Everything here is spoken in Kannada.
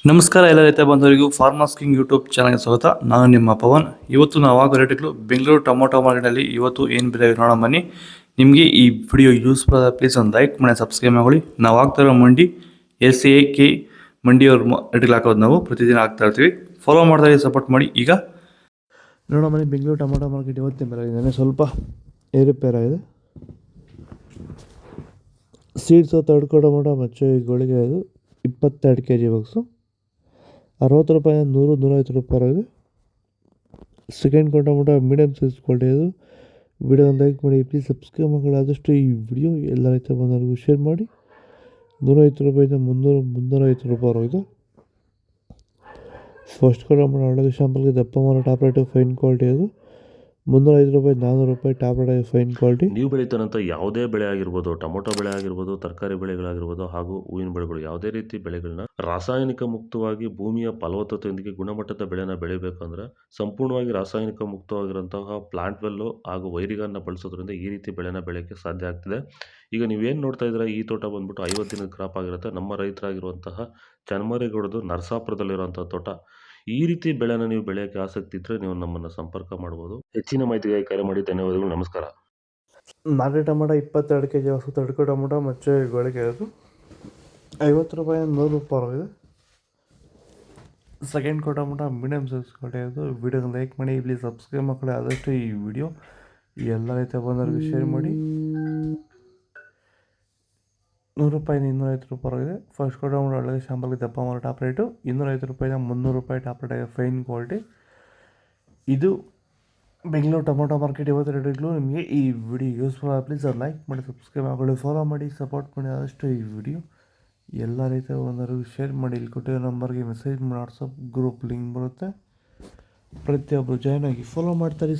ನಮಸ್ಕಾರ ಎಲ್ಲ ರೈತ ಬಂಧುವರಿಗೂ ಫಾರ್ಮರ್ಸ್ ಕಿಂಗ್ ಯೂಟ್ಯೂಬ್ ಚಾನಲ್ಗೆ ಸ್ವಾಗತ. ನಾನು ನಿಮ್ಮ ಪವನ್. ಇವತ್ತು ನಾವು ಆಗೋ ರೇಟ್ಗಳು ಬೆಂಗಳೂರು ಟೊಮೊಟೊ ಮಾರ್ಕೆಟಲ್ಲಿ ಇವತ್ತು ಏನು ಬೆಲೆ ನೋಡೋಣ ಬನ್ನಿ. ನಿಮಗೆ ಈ ವಿಡಿಯೋ ಯೂಸ್ಫುಲ್ ಆದ ಪ್ಲೀಸ್ ಒಂದು ಲೈಕ್ ಮಾಡಿ ಸಬ್ಸ್ಕ್ರೈಬ್ ಮಾಡಿ. ನಾವು ಆಗ್ತಾ ಮಂಡಿ SAK ಮಂಡಿಯವ್ರ ರೇಟ್ಗಳು ಹಾಕೋದು ನಾವು ಪ್ರತಿದಿನ ಆಗ್ತಾ ಇರ್ತೀವಿ. ಫಾಲೋ ಮಾಡ್ತಾ ಸಪೋರ್ಟ್ ಮಾಡಿ. ಈಗ ನೋಡೋ ಬನ್ನಿ, ಬೆಂಗಳೂರು ಟೊಮೊಟೊ ಮಾರ್ಕೆಟ್ ಇವತ್ತಿನ ಬೆಲೆ ಇದೆ ಸ್ವಲ್ಪ ಏರುಪೇರಾಗಿದೆ. ಸೀಡ್ಸು ತಡ್ಕೊ ಟೊಮೊಟೊ ಮಚ್ಚೆ ಗೋಳಿಗೆ ಇದು 22 kg ಬಾಕ್ಸು 60 ರೂಪಾಯಿ 100-150 ರೂಪಾಯಿ ಇದೆ. Second tomato medium size quality ಇದು. ವಿಡಿಯೋ ಒಂದು ಲೈಕ್ ಮಾಡಿ, ಪ್ಲೀಸ್ ಸಬ್ಸ್ಕ್ರೈಬ್ ಮಾಡಿ. ಆದಷ್ಟು ಈ ವಿಡಿಯೋ ಎಲ್ಲ ರೈತ ಬಂದವರಿಗೂ ಶೇರ್ ಮಾಡಿ. 150 ರೂಪಾಯಿಂದ 350 ರೂಪಾಯಿ ಇದೆ. ಫಸ್ಟ್ ಟೊಮೊಟೊ ಒಳಗೆ ಶಾಂಪಲ್ಗೆ ದಪ್ಪ ಮಾರೋ ಟಾಪ್ ರೇಟು ಫೈನ್ ಕ್ವಾಲಿಟಿ ಇದು. 350 ರೂಪಾಯಿ 400 ರೂಪಾಯಿ ಟಾಪ್ ರೇಟ್ ಫೈನ್ ಕ್ವಾಲಿಟಿ. ನೀವು ಬೆಳೀತಾರಂಥ ಯಾವುದೇ ಬೆಳೆ ಆಗಿರ್ಬೋದು, ಟೊಮೊಟೊ ಬೆಳೆ ಆಗಿರ್ಬೋದು, ತರಕಾರಿ ಬೆಳೆಗಳಾಗಿರ್ಬೋದು, ಹಾಗೂ ಹೂವಿನ ಬೆಳೆಗಳು, ಯಾವುದೇ ರೀತಿ ಬೆಳೆಗಳನ್ನ ರಾಸಾಯನಿಕ ಮುಕ್ತವಾಗಿ ಭೂಮಿಯ ಫಲವತ್ತತೆಯೊಂದಿಗೆ ಗುಣಮಟ್ಟದ ಬೆಳೆನ ಬೆಳಿಬೇಕಂದ್ರೆ ಸಂಪೂರ್ಣವಾಗಿ ರಾಸಾಯನಿಕ ಮುಕ್ತವಾಗಿರುವಂತಹ ಪ್ಲಾಂಟ್ ವೆಲ್ಲು ಹಾಗೂ ವೈರಿಗನ್ನ ಬಳಸೋದ್ರಿಂದ ಈ ರೀತಿ ಬೆಳೆನ ಬೆಳೆಯೋಕ್ಕೆ ಸಾಧ್ಯ ಆಗ್ತಿದೆ. ಈಗ ನೀವೇನು ನೋಡ್ತಾ ಇದ್ದೀರಾ, ಈ ತೋಟ ಬಂದ್ಬಿಟ್ಟು 50 ದಿನದ ಕ್ರಾಪ್ ಆಗಿರುತ್ತೆ. ನಮ್ಮ ರೈತರಾಗಿರುವಂತಹ ಚನ್ಮರೇಗೌಡದು ನರಸಾಪುರದಲ್ಲಿರುವಂತಹ ತೋಟ. ಈ ರೀತಿ ಬೆಳೆನ ನೀವು ಬೆಳೆಯೋಕ್ಕೆ ಆಸಕ್ತಿ ಇದ್ದರೆ ನೀವು ನಮ್ಮನ್ನು ಸಂಪರ್ಕ ಮಾಡ್ಬೋದು. ಹೆಚ್ಚಿನ ಮಾಹಿತಿಗಾಗಿ ಕರೆ ಮಾಡಿ. ಧನ್ಯವಾದಗಳು. ನಮಸ್ಕಾರ. ನಾಟಿ ಟೊಮೊಟೊ 22 kg ಹೊಸ ತಡ್ಕೊ ಟೊಮೊಟೊ ಮಚ್ಚೆ ಗೋಳಿಗೆ ಅದು 50 ರೂಪಾಯಿ 100 ರೂಪಾಯಿ ಇದೆ. Second tomato medium size quality ಅದು. ವಿಡಿಯೋನ ಲೈಕ್ ಮಾಡಿ, ಪ್ಲೀಸ್ ಸಬ್ಸ್ಕ್ರೈಬ್ ಮಾಡಿ. ಆದಷ್ಟು ಈ ವಿಡಿಯೋ ಎಲ್ಲ ರೈತ ಬಂದವರಿಗೆ ಶೇರ್ ಮಾಡಿ. 100 ರೂಪಾಯಿ 250 ರೂಪಾಯಿ ಇದೆ. ಫಸ್ಟ್ ಟೊಮೊಟೊ ಒಳಗೆ ಶಾಂಪಲ್ಗೆ ದಪ್ಪ ಮಾರೋ ಟಾಪ್ ರೇಟು 250 ರೂಪಾಯಿಂದ 300 ರೂಪಾಯಿ ಟಾಪ್ ರೇಟ್ ಫೈನ್ ಕ್ವಾಲಿಟಿ. ಇದು ಬೆಂಗಳೂರು ಟೊಮೊಟೊ ಮಾರ್ಕೆಟ್ ಇವತ್ತು ರೇಟ್ಗಳು. ನಿಮಗೆ ಈ ವಿಡಿಯೋ ಯೂಸ್ಫುಲ್ ಆಗಿ ಪ್ಲೀಸ್ ಅದು ಲೈಕ್ ಮಾಡಿ, ಸಬ್ಸ್ಕ್ರೈಬ್ ಮಾಡಿ, ಫಾಲೋ ಮಾಡಿ, ಸಪೋರ್ಟ್ ಮಾಡಿ. ಆದಷ್ಟು ಈ ವಿಡಿಯೋ ಎಲ್ಲ ರೈತ ಬಂದವರಿಗೂ ಶೇರ್ ಮಾಡಿ. ಇಲ್ಲಿ ಕೊಟ್ಟಿರೋ ನಂಬರ್ಗೆ ಮೆಸೇಜ್ ಮಾಡಿ, ವಾಟ್ಸಪ್ ಗ್ರೂಪ್ ಲಿಂಕ್ ಬರುತ್ತೆ. ಪ್ರತಿಯೊಬ್ಬರು ಜಾಯ್ನ್ ಆಗಿ ಫಾಲೋ ಮಾಡ್ತಾರೆ.